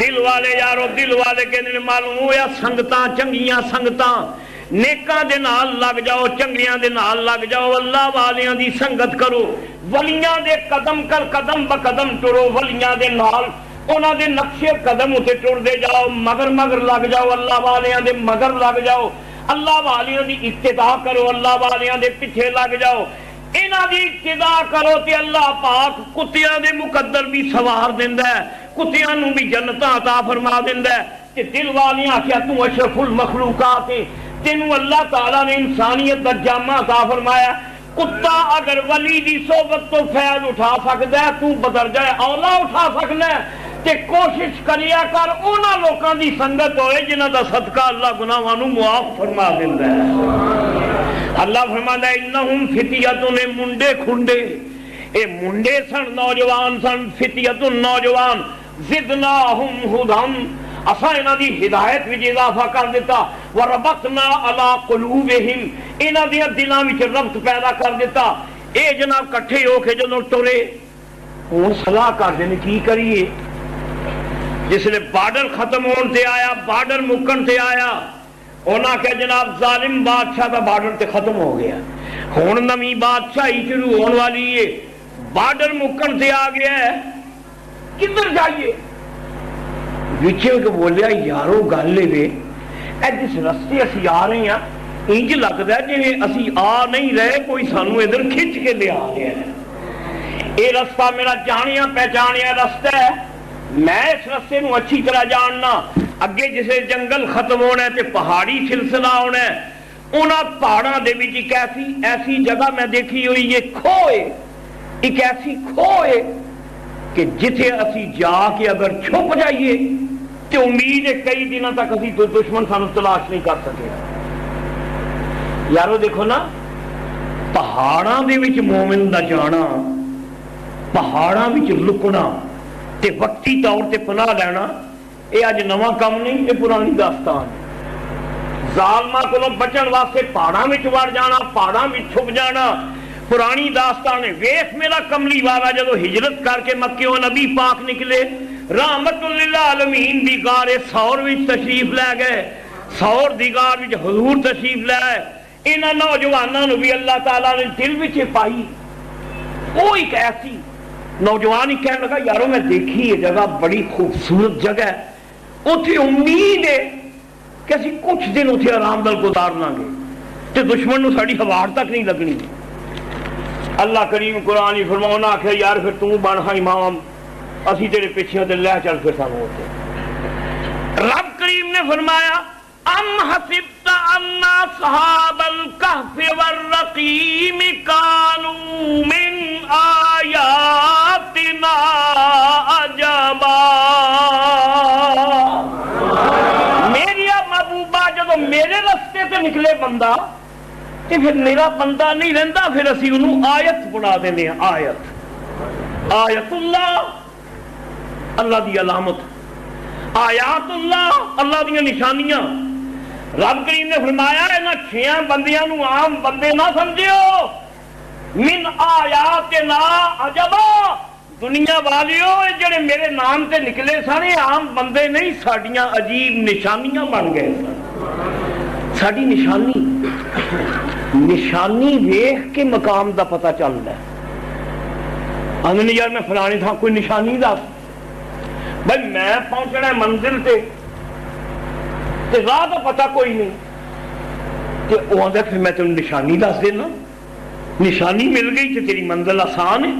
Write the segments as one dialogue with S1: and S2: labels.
S1: دل والے یارو دل والے کہندے معلوم ہویا سنگتاں چنگیاں سنگتاں نیکاں دے نال لگ جاؤ چنگیاں دے نال لگ جاؤ اللہ والیاں دی سنگت کرو ولیاں دے قدم کر قدم بقدم ٹرو ولیاں دے نال انہاں دے نقشے قدم اتے ٹر دے جاؤ مگر مگر لگ جاؤ اللہ والیاں دے مگر لگ جاؤ اللہ والیاں دی اتباع کرو اللہ والیاں دے پیچھے لگ جاؤ انہاں دی اتباع کرو تے اللہ پاک کتیاں دے مقدر بھی سوار دیندا ہے کتیاں نو بھی جنتاں عطا فرما دیندا ہے تے دل والیاں کیا تو اشرف المخلوقات تینوں اللہ تعالیٰ نے انسانیت دا جامہ عطا فرمایا کتا اگر ولی دی صحبت تو فیض اٹھا سکتا ہے تو بدرجہ اولا اٹھا سکنا ہے تے کوشش کریا کر اونا لوکاں دی سنگت ہوئے جنہاں دا صدقہ اللہ گناہاں نو معاف فرما دیندا ہے اللہ فرماتا ہے انہم فتیتن منڈے کھنڈے اے منڈے سن نوجوان سن فتیتن نوجوان زدناہم ہدم اساں انہاں دی ہدایت وچ اضافہ کر دیتا وربطنا علی قلوبہم انہاں دی دلاں وچ ربط پیدا کر دیتا اے جناب کٹھے ہو کے جدوں ٹرے ہن صلاح کر دین کی کریے جس نے بارڈر ختم ہون تے آیا بارڈر مکن تے آیا انہاں کہ جناب ظالم بادشاہ دا بارڈر تے ختم ہو گیا ہن نویں بادشاہی شروع ہون والی ہے بارڈر مکن تے آ گیا ہے کدھر جائیے وچے کہ بولیا یارو گل لے اے جس رستے اسی آ رہے ہیں انج لگدا ہے جویں اسی آ نہیں رہے کوئی سانو ادھر کھچ کے لے آ رہا ہے اے رستہ میرا جانیا پہچانیا رستہ ہے میں اس رستے نو اچھی طرح جاننا اگے جسے جنگل ختم ہونا ہے تے پہاڑی سلسلہ ہونا ہے انہاں پہاڑاں دے وچ ایک ایسی جگہ میں دیکھی ہوئی یہ کھوئے ایک ایسی کھوئے کہ جتھے اسی جا کے اگر چھپ جائیے تے امید ہے کئی دنوں تک اسی دشمن سانو تلاش نہیں کر سکے یارو دیکھو نا پہاڑاں دے وچ مومن دا جانا پہاڑاں وچ لکنا تے وقتی طور تے پناہ لینا اے اج نواں کم نہیں اے پرانی داستان ظالماں کولوں بچن واسطے پہاڑاں وچ وڑ جانا پہاڑاں وچ چھپ جانا پرانی داستان ہے ویکھ میرا کملی والا جدو ہجرت کر کے مکے و نبی پاک نکلے رحمت للعالمین دی غار ثور وچ تشریف لے گئے ثور دی غار وچ حضور تشریف لے آئے انہاں نوجواناں نو بھی اللہ تعالیٰ نے دل وچ پائی وہ ایک ایسی نوجوان ہی کہنے لگا یارو میں دیکھی یہ جگہ بڑی خوبصورت جگہ ہے اتھے امید ہے کہ اسی کچھ دن اتھے آرام دل گزار لیں گے تے دشمن نو ساڑی ہواڑ تک نہیں لگنی اللہ کریم قرآن ہی فرماؤنا آکھے یار پھر تم بن ہاں امام اسی تیرے پیچھے تے لے چل پھر سانو ہوتے رب کریم نے فرمایا ام حسبت ان اصحاب الکہف والرقیم کانوا من آیاتنا عجبا میری محبوبہ جب میرے رستے سے نکلے بندہ کہ پھر میرا بندہ نہیں رہندا پھر اسی انہوں آیت بنا دینے ہیں آیت اللہ دی علامت آیات اللہ دی نشانیاں رب کریم نے فرمایا انہاں چھیاں بندیاں نو عام بندے نہ سمجھو من آیاتنا عجبا دنیا والیو جڑے میرے نام تے نکلے سانے عام بندے نہیں ساڑیاں عجیب نشانیاں بن گئے ساڑی نشانی دیکھ کے مقام دا پتہ چل رہا ہے آنگنی یار میں فلانے تھا کوئی نشانی دا بھائی میں پہنچنا ہے منزل تے راہ دا پتہ کوئی نہیں کہ وہ آدھا پھر میں تمہیں نشانی دس دینا نشانی مل گئی کہ تیری منزل آسان ہے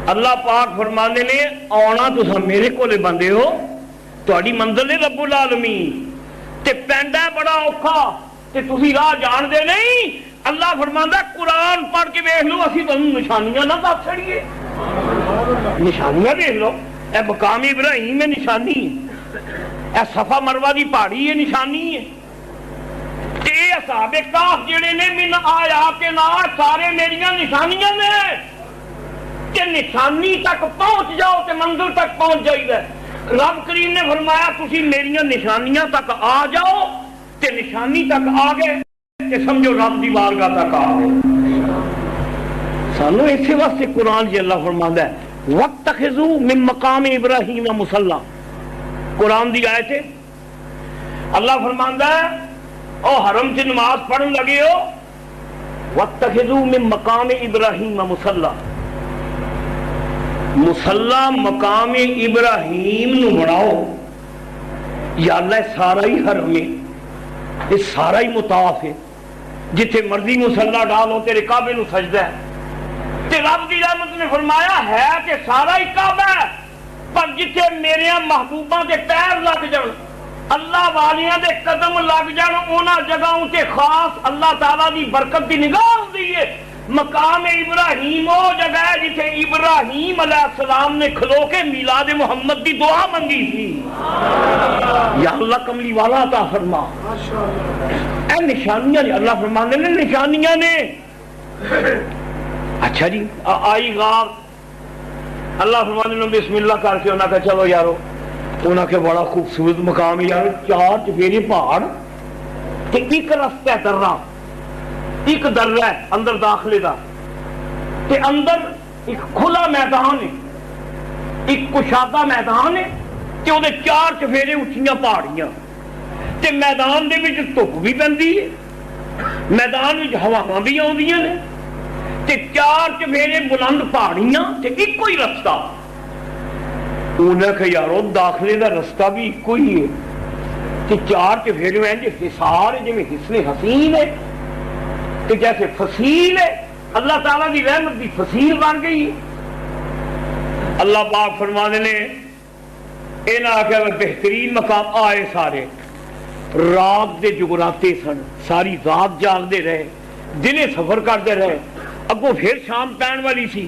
S1: اللہ پاک فرمانے نے آنا تو میرے کو لے بندے ہو تہاڈی منزل ہے رب العالمین تے پینڈا ہے بڑا اوکھا تے تسی راہ جان دے نہیں اللہ فرماندا قرآن پڑھ کے دیکھ لو اسی تانوں نشانیاں نہ دس چھڑیے نشانیاں دیکھ لو اے مقام ابراہیم ہے نشانی اے صفا مروہ دی پہاڑی ہے نشانی ہے تے اصحاب کہف جڑے نے من آیات نا سارے میریاں نشانیاں نے کہ نشانی تک پہنچ جاؤ تے منزل تک پہنچ جائیے رب کریم نے فرمایا تسی میریاں نشانیاں تک آ جاؤ تے نشانی تک آ گئے تے سمجھو رب دی بارگاہ تک آ گئے سانو اسی واسطے قرآن جی اللہ فرماندا ہے وَاتَّخِذُوا مِن مَّقَامِ إِبْرَاهِيمَ مُصَلًّى قرآن دی آیت ہے، اللہ فرماندا ہے او حرم سے نماز پڑھن لگے ہو واتخذوا من مقام ابراہیم مصلی، مصلی مقام ابراہیم نو بناؤ. یا اللہ سارا ہی حرم ہے، یہ سارا ہی مطاف ہے، جتھے مرضی مصلی ڈالو تیرے کعبے نو سجدہ ہے. تے رب دی رحمت نے فرمایا ہے کہ سارا ہی کعبہ ہے، پر جتھے میرے محبوباں دے پیر لگ جان، اللہ والیاں دے قدم لگ جان، انہاں جگہوں تے خاص اللہ تعالیٰ دی برکت دی نگاہ ہوندی ہے. مقام ابراہیم وہ جگہ ہے جتھے ابراہیم علیہ السلام نے کھلو کے میلاد محمد دی دعا منگی تھی. یا اللہ کملی والا عطا فرما. اے نشانیاں نے، اللہ فرماندے نے نشانیاں نے. اچھا جی آئی غار، اللہ فرماندے نے بسم اللہ کر کے انہاں کہ چلو یارو، انہاں کے بڑا خوبصورت مقام ہے یار، 4 چفیرے پہاڑ تے ایک رستہ ہے درہ، ایک درہ ہے اندر داخلے دا، تے اندر ایک کھلا میدان ہے، ایک کشادہ میدان ہے، تے وہ 4 چفیرے اچھیاں پہاڑیاں، تے میدان دے وچ دھوپ بھی پیندی ہے، میدان وچ ہواواں بھی آوندیاں نے، تے 4 چفیرے بلند پہاڑیاں تے ایک کوئی رستہ. انہیں کہ یارو داخلے دا رستہ بھی ایک کوئی ہے، تے 4 چفیرے ہیں جو حصار ہے، جی حسن حسین ہے، تے جیسے فصیل ہے، اللہ تعالیٰ دی رحمت دی فصیل بن گئی. اللہ پاک فرما دینے انہاں کہ بہترین مقام آئے سارے، رات دے جگراتے سن، ساری رات جاگ دے رہے، دنے سفر کرتے رہے، اگوں پھر شام پین والی سی.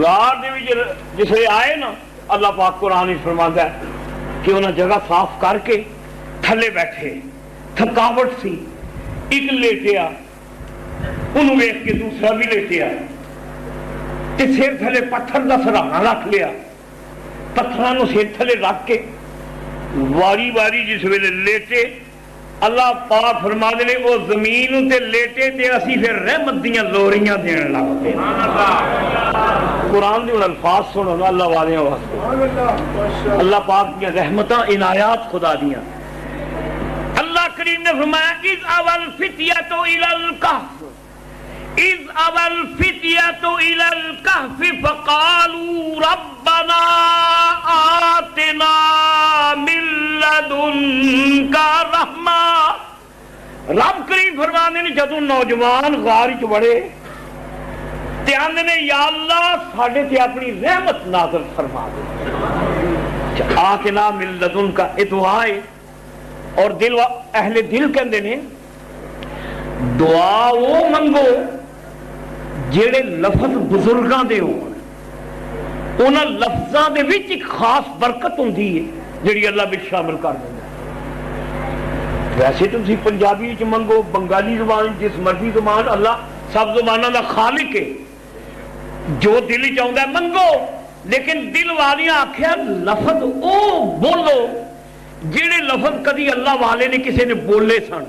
S1: غار دے جس لئے آئے نا، اللہ پاک قرآن فرماتا ہے کہ انہاں جگہ صاف کر کے تھلے بیٹھے، تھکاوٹ سی، ایک لیٹیا، انہوں ویکھ کے دوسرا بھی لیٹیا، تے سیر تھلے پتھر دا سرہانا رکھ لیا، پتھرانوں سیر تھلے رکھ کے واری واری جس ویلے لیٹے، اللہ پاک فرما دے وہ زمین تے لیٹے تے اسی پھر رحمت دیاں لوریاں دین لگتے. قرآن دے الفاظ سنو اللہ والیاں واسطے، اللہ پاک دیاں رحمتاں عنایات خدا دیاں. اللہ کریم نے فرمایا اذ اوى الفتية الى الكهف، اذ اوى الفتية الى الكهف فقالوا ربنا آتنا من لدنك رحمہ. رب کریم فرمانے نے جدوں نوجوان غار وچ بڑے تے آندے نے یا اللہ ساڈے تے اپنی رحمت نازل فرما دے. آتنا من لدنک اے دعا ہے، اور دل اہل دل کہندے نے دعا وہ منگو جڑے لفظ بزرگاں دے ہون، انہاں لفظاں دے وچ ایک خاص برکت ہوندی ہے جڑی اللہ وچ شامل کر دیندا. ویسے تسی پنجابی وچ منگو، بنگالی زبان، جس مرضی زبان، اللہ سب زباناں دا خالق ہے، جو دل وچ آوندا ہے منگو. لیکن دل والیاں آکھیا لفظ او بولو جڑے لفظ کدی اللہ والے نے کسی نے بولے سن،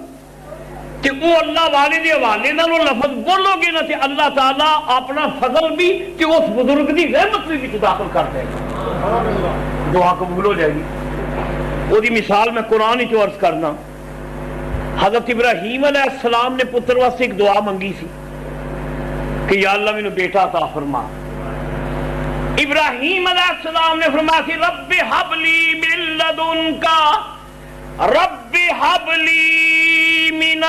S1: تے وہ اللہ والے دے حوالے نال وہ لفظ بولو گے نا تے اللہ تعالیٰ اپنا فضل بھی تے اس بزرگ دی رحمت بھی وچ داخل کر دے گا، دعا قبول ہو جائے گی. وہ دی مثال میں قرآن وچ عرض کرنا. حضرت ابراہیم علیہ السلام نے پتر واسطے ایک دعا منگی سی کہ یا اللہ مینوں بیٹا عطا فرما. ابراہیم علیہ السلام نے فرمایا سی رب ہب لی من لدنک، رب ہب لی من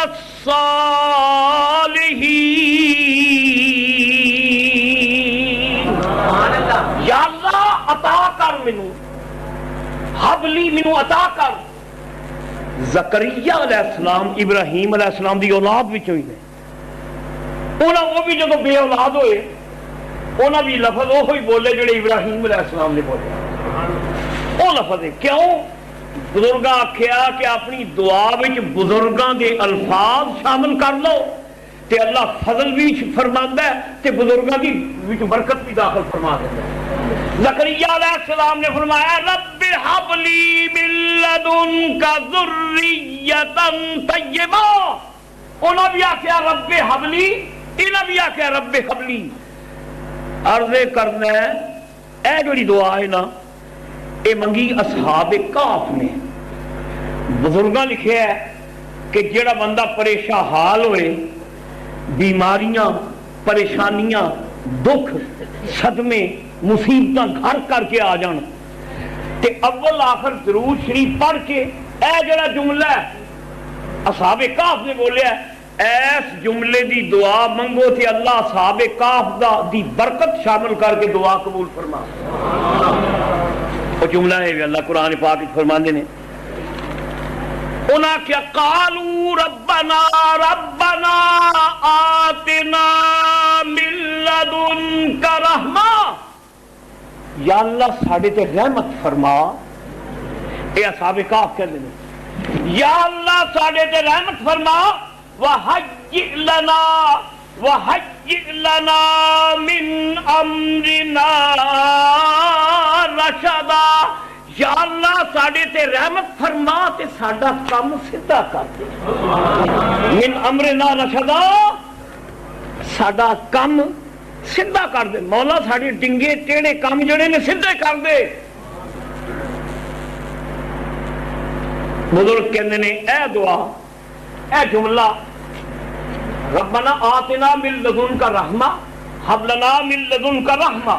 S1: الصالحین. یا اللہ عطا کر مینوں، ہب لی مینوں عطا کر. زکریا علیہ السلام ابراہیم علیہ السلام دی اولاد وچ ہوئی نے، انہاں وہ بھی جدوں بے اولاد ہوئے انہاں بھی لفظ وہی بولے جڑے ابراہیم علیہ السلام نے بولے. وہ لفظ ہے کیوں؟ بزرگاں آکھیا کہ اپنی دعا وچ بزرگاں دے الفاظ شامل کر لو تے اللہ فضل بھی فرماندا ہے تے بزرگاں دی وچ برکت بھی داخل فرما دیندا ہے. زکریا علیہ السلام نے فرمایا رب ہب لی من لدنک ذریۃ طیبہ. انہاں بھی آکھیا رب ہب لی، انہاں بھی آکھیا رب ہب لی. عرض کرنا ہے اے جڑی دعا ہے نا یہ منگی اصحاب کہف نے. بزرگاں لکھیا ہے کہ جڑا بندہ پریشان حال ہوئے، بیماریاں، پریشانیاں، دکھ، صدمے، مصیبتاں گھر کر کے آ جان تے اول آخر درود شریف پڑھ کے اے جڑا جملہ ہے اصحاب کہف نے بولیا ایس جملے دی دعا منگو تے اللہ اصحاب کہف دی برکت شامل کر کے دعا قبول فرما. وہ جملہ ہے اللہ قرآن پاک فرماندے نے انہاں کیا قالوا ربنا ربنا آتنا من لدنک رحمہ، یا اللہ ساڑھے تے رحمت فرما. اے اصحاب کہف کہندے نے یا اللہ ساڑھے تے رحمت فرما. وَحَجِّئْ لَنَا مِنْ أَمْرِنَا رَشَدًا، یا اللہ ساڑھے تے رحمت فرما تے ساڑھا کام سدھا کر دے. من امرنا رشدا، ساڑھا کام سدھا کر دے. مولا ساڑھے ڈنگے ٹیڑے کام جڑے نے سدھے کر دے. بزرگ کہندے نے اے دعا، اے جملہ ربنا آتنا من لدنک رحمہ ہب لنا من لدنک رحمہ،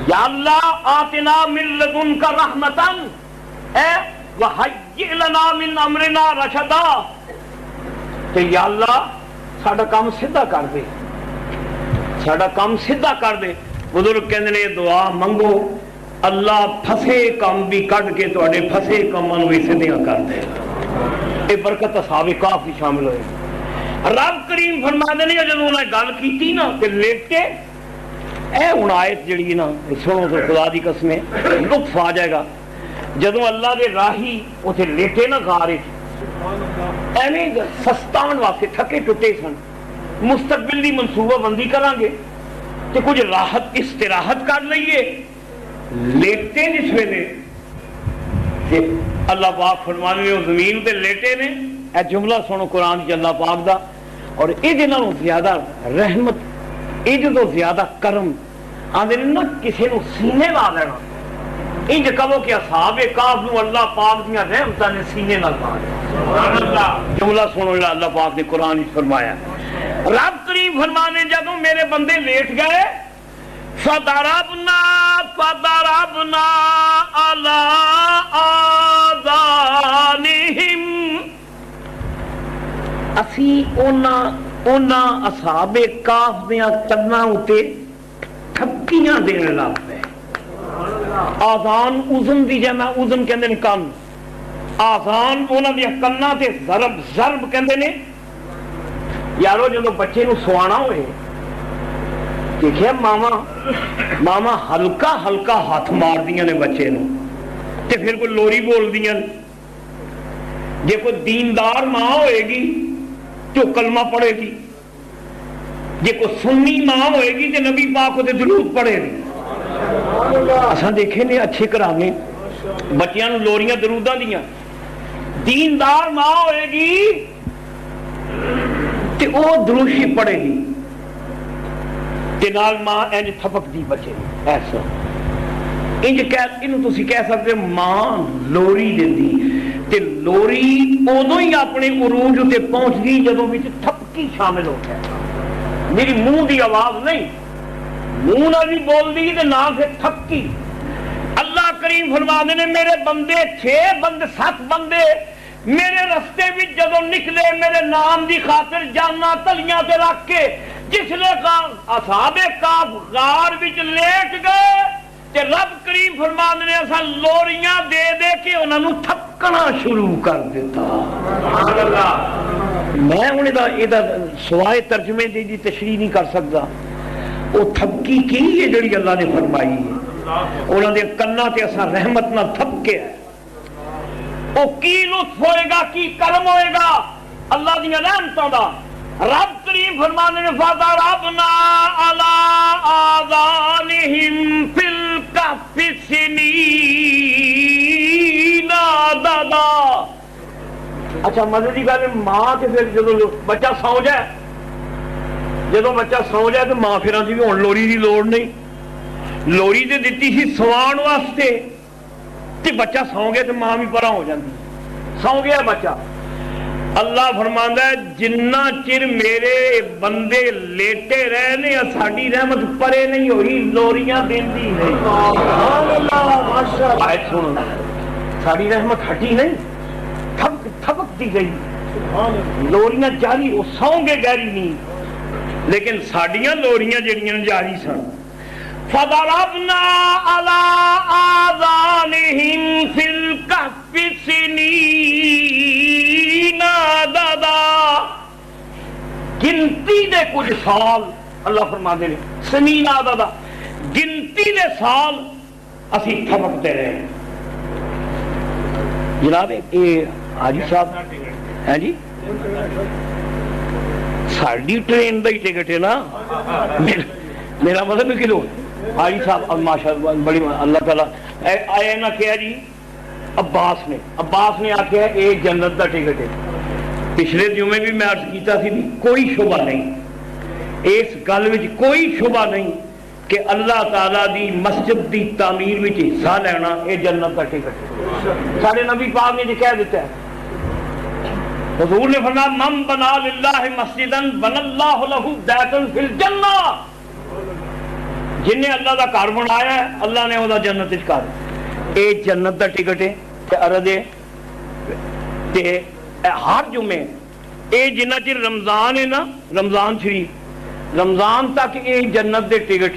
S1: یا اللہ آتنا من لدنک رحمتاً اے وحیئ لنا من امرنا رشدا، کہ یا اللہ ساڑھا کام سدھا کر دے، ساڑھا کام سدھا کر دے. بزرگ کہندے نے دعا منگو اللہ پھسے کام بھی کٹ کے تواڈے پھسے کاماں نوں بھی سدھیاں کر دے. اے برکت اصحاب کہف بھی شامل ہوئے. رب کریم فرماندے نے جدوں انہاں گل کیتی نا کہ لیٹے، اے ہن آیت جڑی نا سنو تو خدا دی قسم ہے لطف آ جائے گا. جدوں اللہ دے راہی اوتھے لیٹے نا غار وچ ایویں سستان واسطے تھکے ٹوٹے سن، مستقبل دی منصوبہ بندی کران گے تے کچھ راحت استراحت کر لئیے. لیٹے جس ویلے تے اللہ پاک فرمانے نے زمین تے لیٹے نے. اے جملہ سنو قرآن کی اللہ پاک دا، اور یہ نالوں زیادہ رحمت، یہ تو زیادہ کرم آندے نا کسی نو سینے لا لینا. انج کہو کہ اصحاب کہف نو اللہ پاک دیاں رحمتاں نے سینے نال لا لیا. جملہ سنو اللہ پاک نے قرآن وچ فرمایا. رب کریم فرمانے جدوں میرے بندے لیٹ گئے فَضَرَبْنَا عَلَىٰ آذَانِهِمْ، اسی اونا اصحاب کہف دیاں کناں اُتے تھپکیاں دینے لگ پئے. آذان اذن دی جمع، اذن کہندے نے کن، آذان انہاں دیاں کناں تے ضرب کہندے نے. یارو جدوں بچے نو سوانا ہوئے دیکھیا ماما ہلکا ہلکا ہاتھ مار دیاں نے بچے نو تے پھر کوئی لوری بول دیاں. جے کوئی دیندار ماں ہوئے گی تو کلمہ پڑھے گی، جے کوئی سنی ماں ہوئے گی تو نبی پاک کو درود پڑھے گی. اساں دیکھے نے اچھے کرانے بچیاں نو لوریاں دروداں دیاں. دیندار ماں ہوئے گی تے او دروشی پڑھے گی تے نال ماں انج تھپک دی بچے. ایسا انج انہوں تسی کہہ سکتے ماں لوری دیندی تے لوری ادو ہی اپنے عروج تے پہنچ گئی جدوں وچ تھپکی شامل ہو گیا. میری منہ دی آواز نہیں، منہ نہ بھی بول دی تے نہ پھر تھپکی. اللہ کریم فرماندے نے میرے بندے 7 بندے میرے رستے وچ جدوں نکلے میرے نام دی خاطر جانا تلیاں تے رکھ کے جس لے اصحاب کہف غار وچ لیٹ گئے تے رب کریم فرماندے نے اساں لوریاں دے دے کے انہاں نوں تھپکنا شروع کر دیتا. سبحان اللہ. میں ہن ادا سوائے ترجمے دی تشریح نہیں کر سکدا. او تھپکی کی ہے جڑی اللہ نے فرمائی ہے، انہاں دے کناں تے اساں رحمت نال تھپکے ہے. او کی لطف ہوئے گا، کی کرم ہوئے گا اللہ دی رحمتاں دا. رب کریم فرمانے نے فَضَرَبْنَا عَلَىٰ آذَانِهِمْ فِي الْكَهْفِ سِنِينَ عَدَدًا. اچھا مزے دی گل ہے ماں تے پھر جدوں بچہ سو جائے، جدوں بچہ سو جائے تو ماں پھر آندی بھی ہن لوری دی لوڑ نہیں. لوری تے دتی سی سوان واسطے تے بچہ سو گیا تو ماں بھی پرا ہو جاتی, سو گیا بچہ. اللہ فرماندا ہے جنہ چر میرے بندے لیٹے رہے نے ساڈی رحمت پرے نہیں ہوئی, لوریاں دیندی نہیں. سبحان اللہ, ماشاءاللہ. آیت سنو, ساڈی رحمت ہٹی نہیں, تھبکتی گئی, لوریاں جاری, وہ سو گے گہری نیند, لیکن ساڈیاں لوریاں جڑیاں جاری سن. فضربنا على آذانهم في الكهف سنين عددا, گنتی دے کچھ سال اللہ فرماتے ہیں سنین عددا, گنتی دے سال اسی تھبکتے رہے. جناب حاجی صاحب ہیں جی, ساڑی ٹرین دا ہی ٹکٹ ہے نا, میرا مطلب ہے کلو حاجی صاحب ماشاءاللہ بڑی اللہ تعالیٰ آئے نہ کیا جی, عباس نے آکھیا اے جنت دا ٹکٹ ہے. پچھلے جمعے بھی میں عرض کیتا سی بھی کوئی شبہ نہیں اس گل وچ, کوئی شبہ نہیں کہ اللہ تعالیٰ دی مسجد دی تعمیر وچ حصہ لینا اے جنت دا ٹکٹ ہے. سارے نبی پاک نے کہہ دیتا ہے, حضور نے فرمایا من بنا للہ مسجدا بنا اللہ لہ بیتا فی الجنہ, جن نے اللہ دا گھر بنایا ہے اللہ نے وہ جنت وچ گھر. اے جنت دا ٹکٹ ہے تے عرض ہے تے ہر جمعے اے جنہ چر رمضان ہے نا, رمضان شریف, رمضان تک اے جنت دے ٹکٹ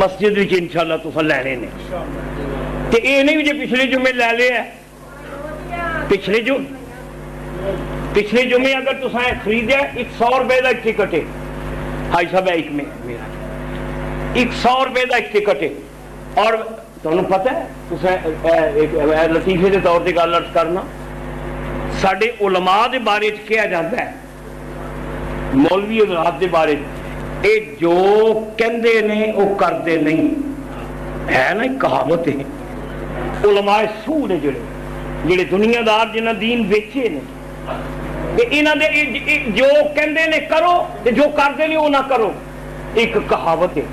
S1: مسجد وچ انشاءاللہ تساں لینے نے. تے اے نہیں جو پچھلے جمعے لے لے ہے, پچھلے جمعے اگر تساں خریدیا 100 روپے دا ایک ٹکٹ ہے بھائی صاحب, ایک میں میرا 100 روپے دا ایک ٹکٹ ہے. اور تمہیں پتہ ہے تساں لطیفے دے طور تے گل عرض کرنا, ساڈے علماء دے بارے چ کہا جاتا ہے, مولوی حضرات دے بارے اے جو کہندے نے او کردے نہیں ہے نا, کہاوت ہے. علماء سو نے جڑے دنیا دار جنہاں دین ویچے نے, انہاں دے جو کہندے نے کرو تے جو کردے نے او نہ کرو, ایک کہاوت ہے.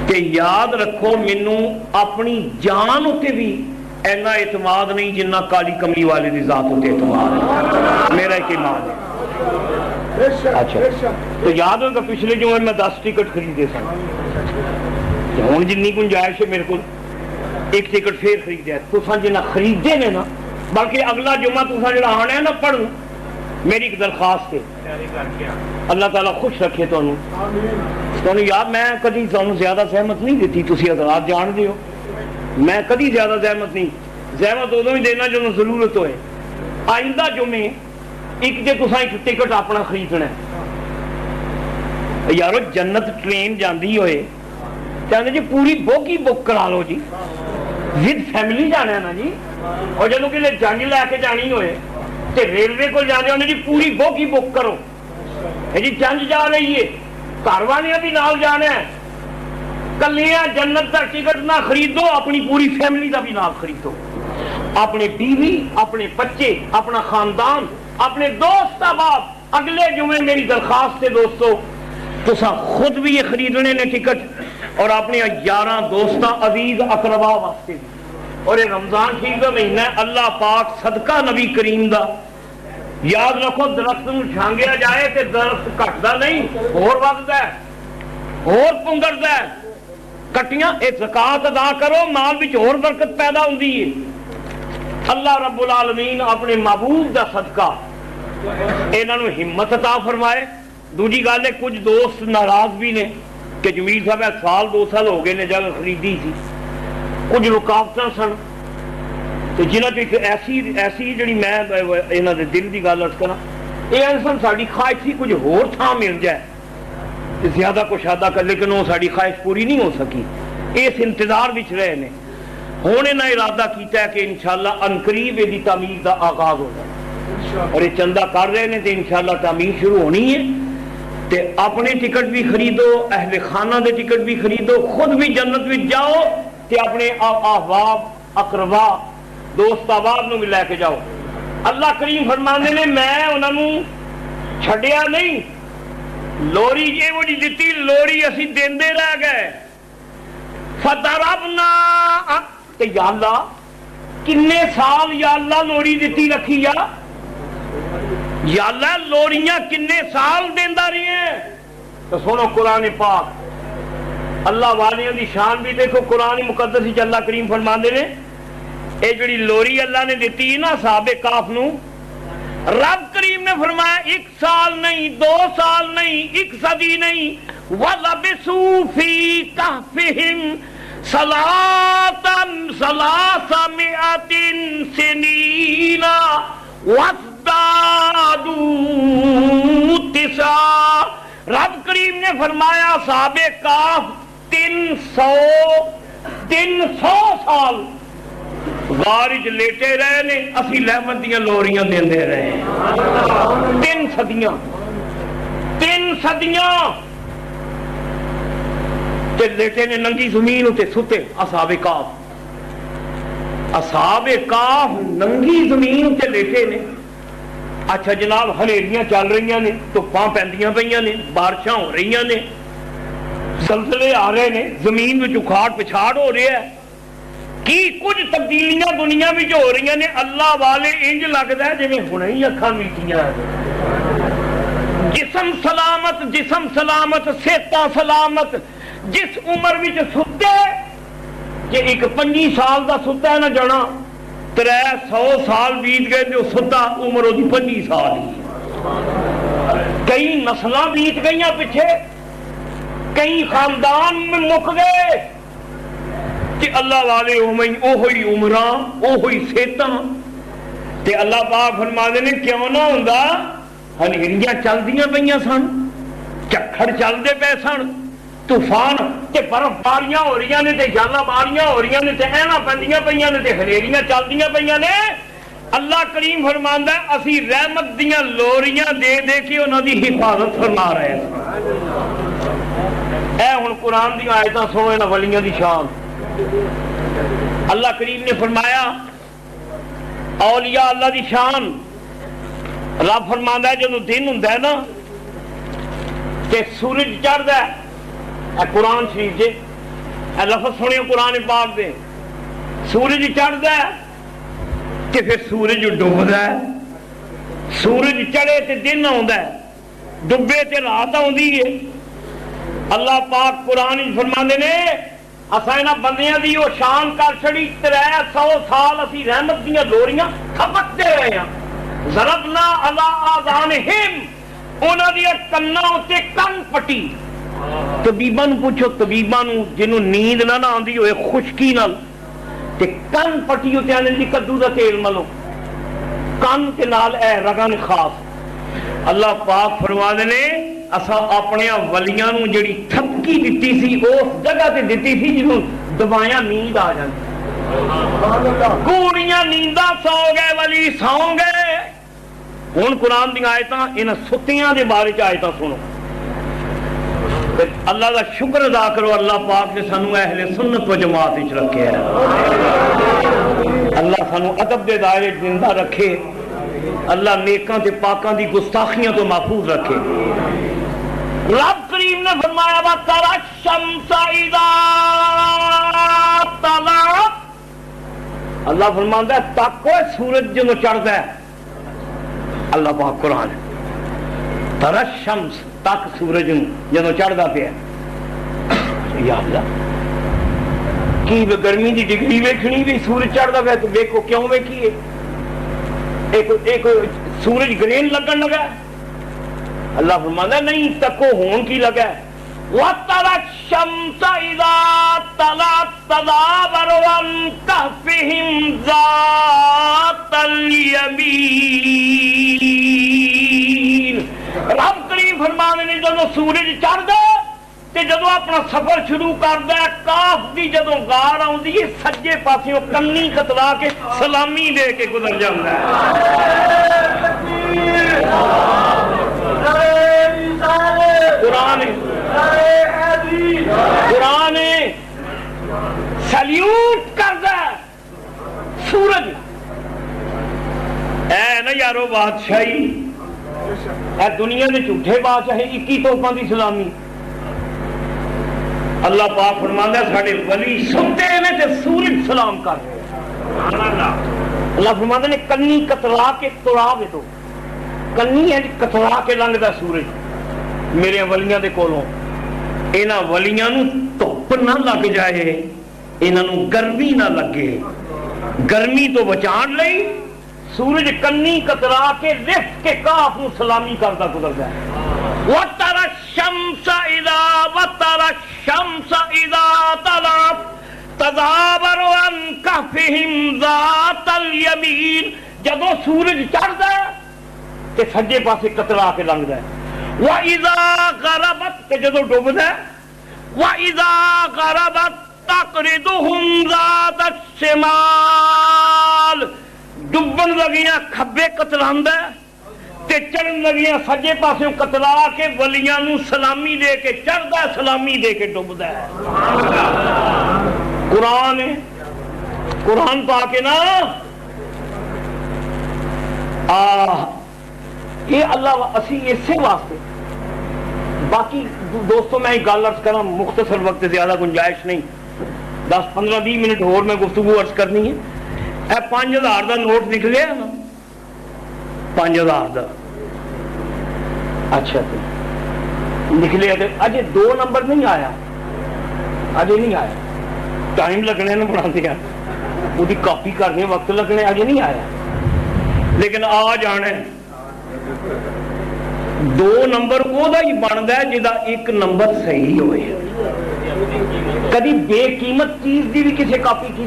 S1: کہ یاد رکھو مینوں اپنی جان اتے بھی اینا اعتماد نہیں جنہ کالی کملی والے دی ذات ہوتے اعتماد ہے, میرا ایک ایمان ہے. اچھا تو یاد ہوگا پچھلے جمعے میں 10 ٹکٹ خریدے سن, ہوں جنی گنجائش ہے میرے کو ایک ٹکٹ پھر خریدیا. تساں جنہ خریدے نے نا, بلکہ اگلا جمعہ تساں جڑا آنا ہے نا پڑھن, میری ایک درخواست ہے, اللہ تعالیٰ خوش رکھے تمہیں یاد, میں کدی تمہیں زیادہ زحمت نہیں دیتی, تسی حضرات جان دے ہو, میں کدی زیادہ زحمت نہیں, زحمت ادو ہی دینا جدوں ضرورت ہوئے. آئندہ جمعے ایک جے تساں ایک ٹکٹ اپنا خریدنا ہے, یارو جنت ٹرین جاندی ہوئے کہتے جی پوری بوگی بک کرا لو جی, ود فیملی جانا ہے نا جی. اور جدوں کسی جنگ لے کے جانی ہوئے تے ریلوے کو جانے ہونے جی پوری بوگی بک کرو, جی جنگ جا رہی ہے, گھر والے بھی نال جانا ہے, کلیاں جنت کا ٹکٹ نہ خریدو, اپنی پوری فیملی کا بھی نال خریدو, اپنے بیوی, اپنے بچے, اپنا خاندان, اپنے دوست احباب. اگلے جمعے میری درخواست ہے دوستو, تساں خود بھی یہ خریدنے نے ٹکٹ, اور اپنے یاراں دوستاں عزیز اقربا واسطے بھی. اور یہ رمضان شریف کا مہینہ ہے, اللہ پاک صدقہ نبی کریم دا, یاد رکھو درخت نو چھانگیا جائے تے درخت کٹدا نہیں, اور وگدا ہے, اور پنگردا ہے. کٹیاں اے زکات ادا کرو, مال وچ اور برکت پیدا ہوندی ہے. اللہ رب العالمین اپنے محبوب دا صدقہ انہاں نو ہمت عطا فرمائے. دوجی گل ہے کچھ دوست ناراض بھی نے کہ جمیل صاحب سال 2 سال ہو گئے نے جگہ خریدی تھی, کچھ رکاوٹاں سن, تو جنہاں ایک ایسی جڑی میں انہاں دے دل دی گل عرض کراں, اے انسان ساڈی خواہش سی کچھ ہور تھاں مل جائے تے زیادہ کشادہ کر, لیکن وہ ساڈی خواہش پوری نہیں ہو سکی. اس انتظار وچ رہے نے. ہن انہاں ارادہ کیتا ہے کہ انشاءاللہ انقریب دی تعمیر دا آغاز ہو جائے, اور یہ چندہ کر رہے نے تے انشاءاللہ تعمیر شروع ہونی ہے. تے اپنے ٹکٹ بھی خریدو, اہل خانہ دے ٹکٹ بھی خریدو, خود بھی جنت وچ جاؤ تے اپنے احباب, اقربا, دوست احباب نو بھی لے کے جاؤ. اللہ کریم فرماندے نے میں انہاں نو چھڈیا نہیں, لوری یہ وہ دتی, لوری اسی دیندے رہ گئے. فضربنا تے یا اللہ کنے سال یا اللہ لوڑی دیتی رکھی یا اللہ لوڑیاں کنے سال دیندا رہی ہیں. تو سنو قرآن پاک اللہ والیاں دی شان بھی دیکھو. قرآن مقدس وچ اللہ کریم فرماندے نے اے جڑی لوری اللہ نے دیتی نا صحابہ کاف نو، رب کریم نے فرمایا 1 سال نہیں 2 سال نہیں 1 صدی نہیں، وَلَبِثُوا فِي كَهْفِهِمْ ثَلَاثَمِائَةٍ سِنِينَ وَازْدَادُوا تِسْعًا. رب کریم نے فرمایا صحابہ کاف 300 سال غار وچ لیٹے رہے نے، اسی لہمت دیاں لوریاں دیندے رہے. 3 صدیاں تے لیٹے نے ننگی زمین تے ستے. اصحاب کاف ننگی زمین تے لیٹے نے. اچھا جناب ہنیریاں چل رہی نے، دھپاں پیندیاں پئیاں نے، بارشاں ہو رہی نے، زلزلے آ رہے نے، زمین وچ اکھاڑ پچھاڑ ہو رہا ہے، کی کچھ تبدیلیاں دنیا وچ ہو رہی نے. اللہ والے انج لگدا ہے جویں ہنے ہی اکھاں میٹیاں، جسم سلامت صحتاں سلامت. جس عمر وچ ستے کہ ایک 25 سال دا ستا ہے نہ جنا 300 سال بیت گئے تو ستا عمر وہ 25 سال ہی. کئی نسلاں بیت گئیاں پیچھے، کئی خاندان میں مک گئے کہ اللہ والے اوہی عمراں اوہی صحتاں. تے اللہ پاک فرماندے نے کیوں نہ ہوندا، ہنیریاں چلدیاں پئیاں سن، چکھڑ چلدے پئے سن، طوفان تے برف باریاں ہو رہی نے، تے جانا باریاں ہو رہی نے، تے اینا پندیاں پئیاں نے، تے ہنیریاں چلدیاں پئیاں نے. اللہ کریم فرماندا ہے اسی رحمت دیاں لوریاں دے دے کے انہاں دی حفاظت فرما رہے ہیں. اے ہن قرآن دی آیتاں سنو انہاں ولیاں دی شان. اللہ کریم نے فرمایا اولیاء اللہ دی شان. رب فرماندا ہے جدوں دن ہوندا ہے نا تے سورج چڑھدا ہے، اے قرآن شریف جے اے لفظ سنیو قرآن پاک دے، سورج چڑھدا ہے تے پھر سورج ڈوبدا ہے. سورج چڑھے تے دن آوندا ہے، ڈوبے تے رات آوندی ہے. اللہ پاک قرآن فرماندے نے اساں انہاں بندیاں دی او شان کر چھڑی 300 سال اسی رحمت دیاں لوریاں کھپکتے رہے ہیں. ضربنا علی آذانہم، انہاں دی کناں تے کن پٹی. طبیباں نوں پوچھو، طبیباں نوں جنوں نیند نہ آندی ہوئے خشکی نال تے کن پٹی تے آندے جی کدو دا تیل ملو کن تے نال اے رگن خاص. اللہ پاک فرماندے نے اساں اپنے ولیاں نوں جڑی تھپکی دتی سی اس جگہ تے دتی سی جنوں دبایا نیند آ جاندی. کوڑیاں نینداں سو گئے ولی سو گئے. ہن قرآن دی آیتاں انہاں ستیاں دے بارے چ آیتاں سنو. اللہ کا شکر ادا کرو اللہ پاک نے سانو اہل سنت و جماعت وچ رکھے ہے. اللہ سانو ادب دے دائرے زندہ رکھے. اللہ نیکاں تے پاکاں دی گستاخیاں تو محفوظ رکھے. رب کریم نے فرمایا وَتَرَى الشَّمْسَ إِذَا طَلَعَتْ. اللہ فرماندا ہے تاکو سورج جدوں چڑھدا ہے. اللہ پاک قرآن تَرَى الشَّمْسَ تک سورج جدوں چڑھدا پیا. یا اللہ کی گرمی دی ڈگری ویکھنی بھی سورج چڑھدا پیا تو ویکھو کیوں ویکھیے. ایک سورج گرین لگن لگا. اللہ فرماندا نہیں تکو ہون کی لگا. وَتَرَى الشَّمْسَ إِذَا طَلَعَتْ تَزَاوَرُ عَنْ كَهْفِهِمْ ذَاتَ الْيَمِينِ. رب کریم فرمانے نے جدو سورج چڑھدا تے جدو اپنا سفر شروع کردا ہے کاف دی جدو غار آوندی ہے سجے پاسیوں کنی کتلا کے سلامی دے کے گزر جاندا ہے. قرآن سلیوٹ کردا ہے سورج. اے نا یارو بادشاہی اے دنیا دے جھوٹے بادشاہ 21 توپاں دی سلامی. اللہ پاک فرماندا ہے ساڈے ولی ستے نے تے سورج سلام کر رہے ہیں. اللہ فرماندا نے کنی کترا کے تڑا دے دو. کنی ہے کترا کے لنگدا سورج میرے ولیاں دے کولوں. انہاں ولیاں نو دھوپ نہ لگ جائے, انہاں نو گرمی نہ لگے. گرمی تو بچان لئی سورج کنی کترا کے لفٹ کے کاف نو سلامی کرتا گزرتا ہے. وَتَرَى الشَّمْسَ إِذَا طَلَعَتْ تَزَاوَرُ عَنْ كَهْفِهِمْ ذَاتَ الْيَمِينِ. جدو سورج چڑھدا ہے تے سجے پاسے کترا کے لنگدا ہے. وَإِذَا غَرَبَتْ تے جدو ڈوبدا ہے. وَإِذَا غَرَبَتْ تَقْرِضُهُمْ ذَاتَ الشِّمَالِ. ڈبن لگیاں کھبے کتراندا ہے تے چڑھن لگیاں سجے پاسوں کترا کے ولیاں نو سلامی دے کے چڑھدا ہے, سلامی دے کے ڈوبدا ہے. قرآن ہے, قرآن پا کے نا یہ اللہ اسی اسی واسطے. باقی دوستوں میں ایک گل عرض کرا, مختصر وقت زیادہ گنجائش نہیں, 10-15-20 منٹ اور میں گفتگو عرض کرنی ہے. اے 5000 دا نوٹ نکلیا نا, 5000 دا. اچھا نکلیا تے اجے 2 نمبر نہیں آیا, اجے نہیں آیا. ٹائم لگنے نا بنا دیا, وہی کاپی کرنے وقت لگنے, اجے نہیں آیا. لیکن آ جانا 2 نمبر وہ ہی بنتا ہے جہاں 1 نمبر صحیح ہوئے. کدی بے قیمت چیز دی بھی کسی کاپی کی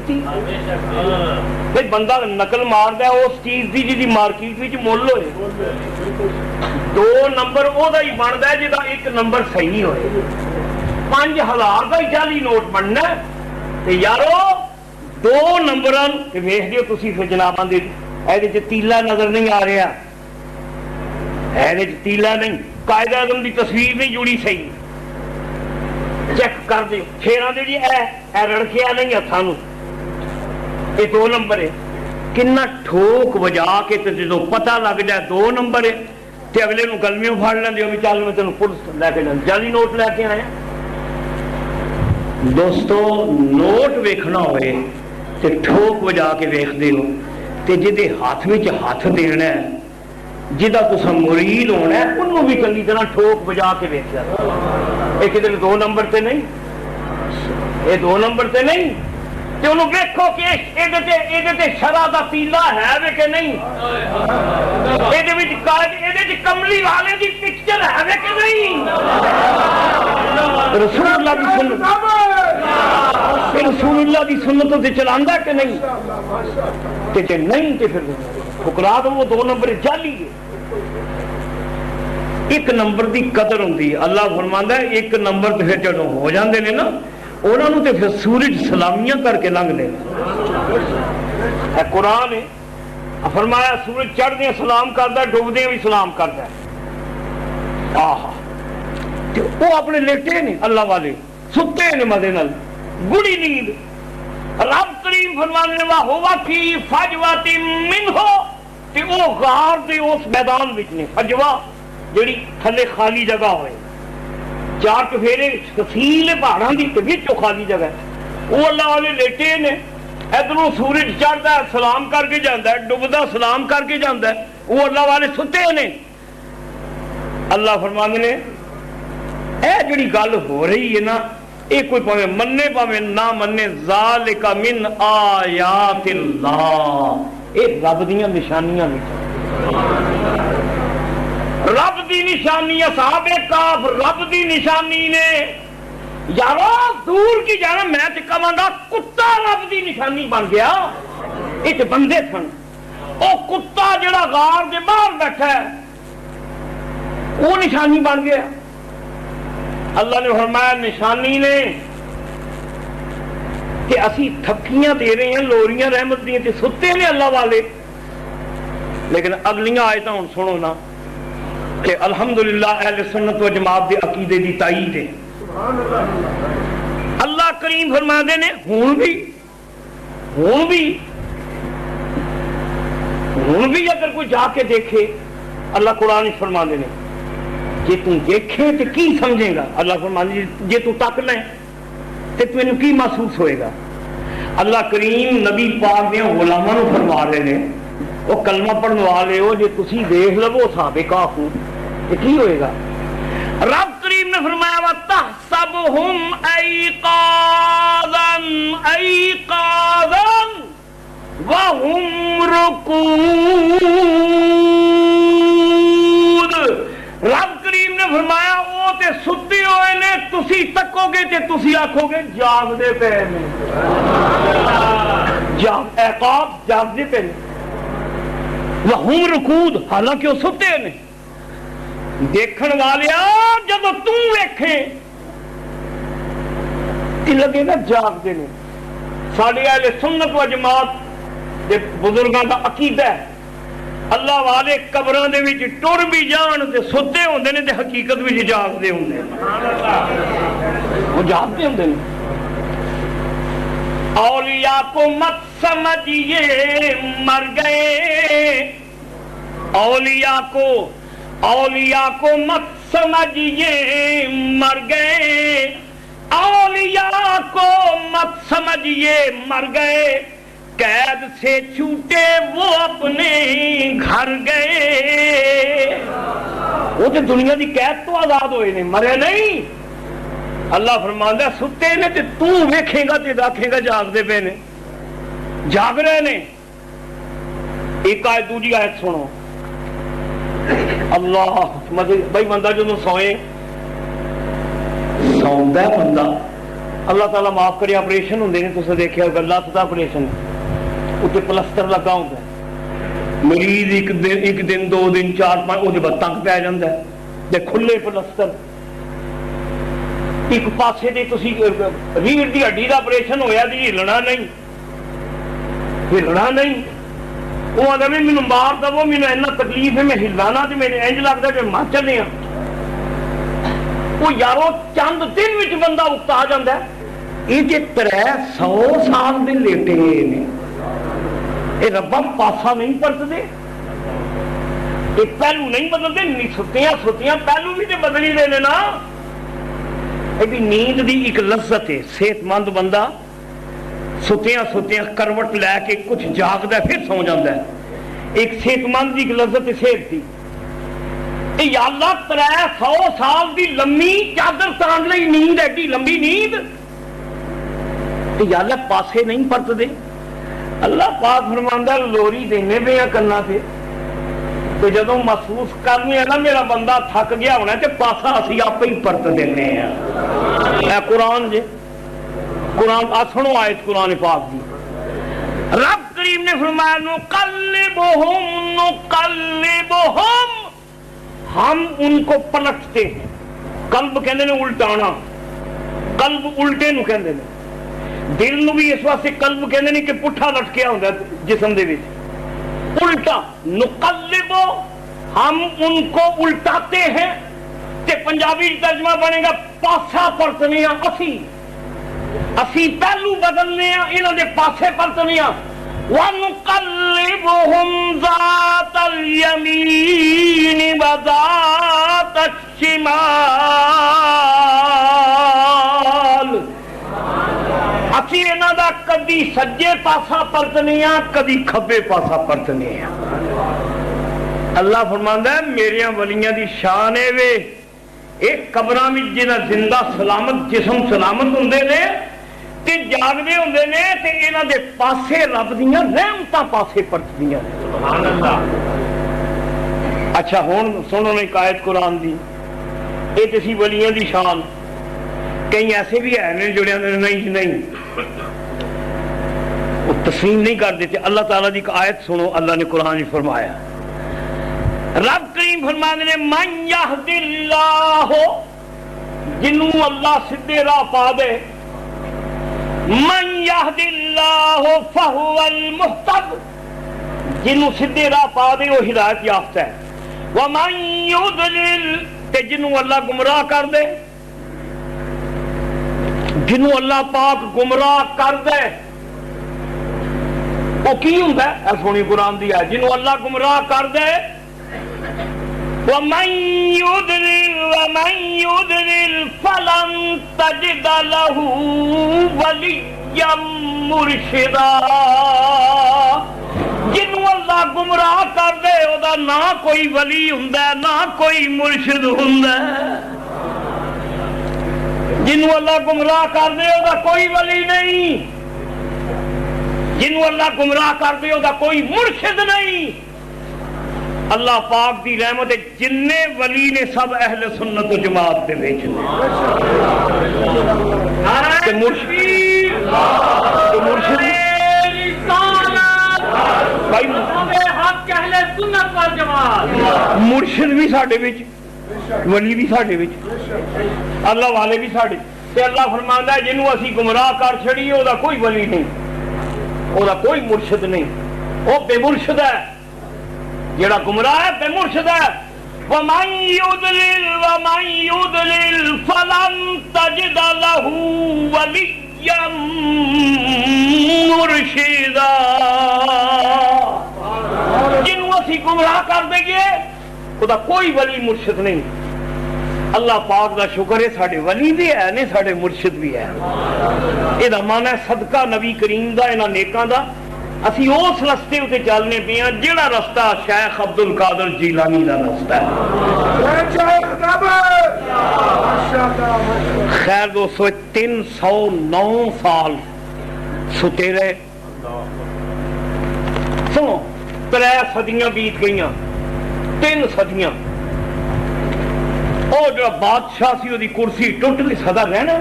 S1: بھائی بندہ نقل ماردا ہے اس چیز دی جی مارکیٹ وچ مول ہوئے. 2 نمبر وہ ہی بنتا ہے جہاں 1 نمبر صحیح ہوئے. 5000 کا ہی جعلی نوٹ بننا ہے یارو. 2 نمبر ویخ دیو تسی پھر جناباں دے یہ تیلا نظر نہیں آ رہا, یہ تیلا نہیں, قائد اعظم دی تصویر نہیں جڑی صحیح, چیک کر دیو. پھر آدھے جی اے رڑکیا نہیں ہاتھوں نو, یہ 2 نمبر ہے. کنا ٹھوک وجا کے جدو پتہ لگ جائے 2 نمبر ہے تے اگلے نو گلمیوں پھاڑ لیندے ہو بھی چل میں تینوں پولیس لے کے جانا, جعلی نوٹ لے کے آیا. دوستو نوٹ ویکھنا ہوئے تے ٹھوک وجا کے ویکھ دیو تے جدے ہاتھ وچ ہاتھ دینا ہے, جہاں تسا مرید ہونا ہے انہوں بھی چنگی طرح ٹھوک بجا کے ویکھیا. یہ کدھر 2 نمبر تے نہیں, یہ 2 نمبر تے نہیں. تے انہوں ویکھو کہ یہ شرع دا تیلا ہے وے کہ نہیں, یہ کملی والے دی پکچر ہے وے کہ نہیں. رسول اللہ کی سنت, رسول اللہ کی سنتوں سے چلاندا کہ نہیں, تے جے نہیں تے پھر ٹھکرا دو. وہ 2 نمبر جعلی ہے. 1 نمبر دی قدر ہوندی ہے. اللہ فرماندا ہے 1 نمبر تے پھر جدوں ہو جاندے نے نا انہاں نوں تے پھر سورج سلامیاں کر کے لنگ دے. اے قرآن ہے, فرمایا سورج چڑھدے سلام کردا ہے, ڈوبدے بھی سلام کردا ہے. آہا تے وہ اپنے لیٹے نے اللہ والے, ستے نے مزے نال گڑی نیند. رب کریم فرمانے نے وَهُوَ فِي فَجْوَةٍ مِّنْهُ, تے وہ غار دے اس میدان وچ نے. فجوہ جڑی تھلے خالی جگہ ہوئے, 4 چفیرے کثیل پہاڑاں دی تے وچوں خالی جگہ ہے, وہ اللہ والے لیٹے نے. ادھروں سورج چڑھدا ہے سلام کر کے جاندا ہے, ڈوبدا سلام کر کے جاندا ہے, وہ اللہ والے ستے نے. اللہ فرماندے نے اے جڑی گل ہو رہی ہے نا, یہ کوئی پاوے مننے پاوے نہ مننے, ذالک من آیات اللہ, یہ رب دیاں نشانیاں نے. رب دی نشانی, اصحاب کہف رب دی نشانی نے. یارو دور کی جانا, میں تے کہاں گا کتا رب دی نشانی بن گیا. یہ تے بندے سن, او کتا جڑا غار دے باہر بیٹھا ہے وہ نشانی بن گیا. اللہ نے فرمایا نشانی نے کہ اسی تھکیاں دے رہے ہیں لوریاں رحمت دیاں تے ستے نے اللہ والے. لیکن اگلیاں آیتاں ہن سنو نا کہ الحمدللہ اہل سنت و جماعت دے عقیدے دی تائید ہے. اللہ کریم فرماندے نے ہن بھی اگر کوئی جا کے دیکھے, اللہ قرآن فرما دے جی تم دیکھے تو کی سمجھے گا. اللہ فرماندے جی تو تک لیں تے تینوں کی محسوس ہوئے گا؟ اللہ کریم نبی پاک دے غلاماں نوں فرما رہے نے، وہ کلمہ پڑھنے والے ہو جے تسی دیکھ لو صحابہ کہف تے کی ہوئے گا؟ رب کریم نے فرمایا وَتَحْسَبُهُمْ أَيْقَاظًا وَهُمْ رُقُودٌ۔ رب کریم نے فرمایا وہ تے ستے ہوئے نے، تسی تکو گے تے تسی آکھو گے جاگ دے پے نے، جاگ عقاب جاگ دے پے نے، وَهُمْ رُقُود، حالانکہ وہ ستے نے۔ دیکھن والیا جب تو ویکھے تی لگے گا جاگ دے نے۔ ساڈے اہل سنت و جماعت دے بزرگاں دا عقیدہ ہے اللہ والے قبراں دے وچ ٹر بھی جان تے ستے ہوندے نے تے حقیقت وچ جاگدے ہوندے نے، وہ جاگدے ہوندے نے۔ اولیاء کو مت سمجھیے مر گئے، اولیاء کو مت سمجھیے مر گئے، اولیاء کو مت سمجھیے مر گئے، قید سے چھوٹے وہ اپنے گھر گئے۔ وہ تو دنیا دی قید تو آزاد ہوئے نے، مرے نہیں۔ اللہ فرماندا ستے نے تے تو ویکھے گا تے آکھے گا جاگ دے پے نے، جاگ رہے نے۔ ایک آیت دوسری آیت سنو، اللہ بھائی بندہ جدو سوئے سوندا ہے بندہ، اللہ تعالیٰ معاف کرے آپریشن ہوندے نے، تساں دیکھیا ہوگا لت دا آپریشن، اتنے پلسٹر لگا ہوندا ہے، مریض ایک دن دو دن چار پانچ وہ تنگ پی جاندا ہے تے کھلے پلسٹر، ایک پاسے دے تسی ریڑھ دی ہڈی دا آپریشن ہویا تے ہلنا نہیں، وہ آدھا بھی مینوں مار دو، مینوں اینا تکلیف ہے میں ہلانا تے میرے انج لگدا کہ مر چلے ہاں۔ وہ یارو چند دن وچ بندہ اکتا جاندا ہے، یہ جے 300 سال دے لیٹے نے، اے ربا پاسا نہیں پرتدے، اے پہلو نہیں بدلدے، ستیاں پہلو بھی تے بدلی دے نا۔ اے بھی نیند دی ایک لذت ہے، صحت مند بندہ ستیاں کروٹ لے کے کچھ جاگدا ہے پھر سو جاتا ہے، ایک صحت مند کی لذت صحت دی۔ اے یا اللہ 300 سال دی لمبی چادر تان لئی نیند، ایڈی لمبی نیند، اے یا اللہ پاسے نہیں پرت دے۔ اللہ پاک فرماندا لوری دینے پہ کرنا پہ تو جدوں محسوس کرنی ہے نا میرا بندہ تھک گیا ہونا تے پاسا اسی آپ ہی پرت دینے ہیں۔ اے قرآن جے، قرآن سنو آیت قرآن پاک دی، رب کریم نے فرمایا نقلبہم، ہم ان کو پلٹتے ہیں۔ قلب کہندے نے الٹانا، قلب الٹے نو کہندے نے، دل نو بھی اس واسطے قلب کہندے نے کہ پٹھا لٹکیا ہوندا ہے جسم دے وچ، الٹا۔ نقلبو، ہم ان کو الٹاتے ہیں، تے پنجابی ترجمہ بنے گا پاسا پرتنے ہاں، اسی پہلو بدلنے ہیں، انہوں نے پاسے پرتنے ہاں۔ وَنُقَلِّبُهُمْ ذَاتَ الْيَمِينِ وَذَاتَ الشِّمَالِ، اسی انہوں دا کدی سجے پاسا پرتنے ہاں، کدی کھبے پاسا پرتنے ہاں۔ اللہ فرماندا ہے میریاں ولیاں دی شان ہے وے، ایک قبراں وچ جنہاں زندہ سلامت جسم سلامت ہوندے نے تے جاگدے ہوندے نے تے انہاں دے پاسے رب دیاں رحمتاں پاسے پرتدیاں۔ سبحان اللہ۔ اچھا ہن سنو ایک آیت قرآن دی، اے تے سی ولیاں دی شان، کئی ایسے بھی ہیں جڑے نہیں وہ تسلیم نہیں کر دیتے۔ اللہ تعالیٰ دی ایک آیت سنو، اللہ نے قرآن میں فرمایا، رب کریم فرمانے نے من یہد اللہ، جنوں اللہ سدھے راہ پا دے، من یہد اللہ فہو المہتد، جنوں سدھے راہ پا دے وہ ہدایت یافتہ ہے، ومن یضلل، تے جنوں اللہ گمراہ کر دے، جنوں اللہ پاک گمراہ کر دے وہ کی ہوندا ہے؟ اے سونی قرآن دی ہے، جنوں اللہ گمراہ کر دے ومن يضلل فلن تجد له وليا مرشدا. جنوں اللہ گمراہ کر دے او دا نہ کوئی ولی ہوندا ہے نہ کوئی مرشد ہوندا ہے. جنوں اللہ گمراہ کر دے او دا کوئی ولی نہیں, جنوں اللہ گمراہ کر دے او دا کوئی مرشد نہیں. اللہ پاک دی رحمت جننے ولی نے سب اہل سنت و جماعت دے وچ نے. مرشد بھی ساڈے وچ, ولی بھی ساڈے وچ, اللہ والے بھی ساڈے. تے اللہ فرماندا ہے جنوں اسی گمراہ کر چھڑیے او دا کوئی ولی نہیں, او دا کوئی مرشد نہیں, او بے مرشد ہے. جیڑا گمراہ ہے بے مرشد ہے. وَمَن يُضْلِلْ فَلَن تَجِدَ لَهُ وَلِيًّا مُرْشِدًا. جنوں اسی گمراہ کر دیں گے خدا کوئی ولی مرشد نہیں. اللہ پاک دا شکر ہے ساڈے ولی بھی ہے نے ساڈے مرشد بھی ہے. یہ معنی ہے صدقہ نبی کریم دا انہاں نیکاں دا اسی اس رستے تے چلنے پے ہاں جہاں رستہ شیخ عبد القادر جیلانی دا رستہ ہے. خیر دوستو 309 سال ستے رہے, سنو 3 صدیاں بیت گئیاں, 3 صدیاں. اور جو بادشاہ سی دی کرسی ٹوٹ گئی, سدا رہنا.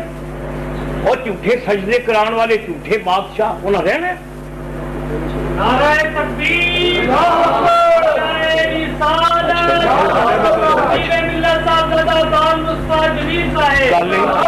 S1: اور جھوٹے سجدے کران والے جھوٹے بادشاہ انہاں رہنا. نعرہ تکبیر, نعرہ رسالت, ملت صاحب صاحب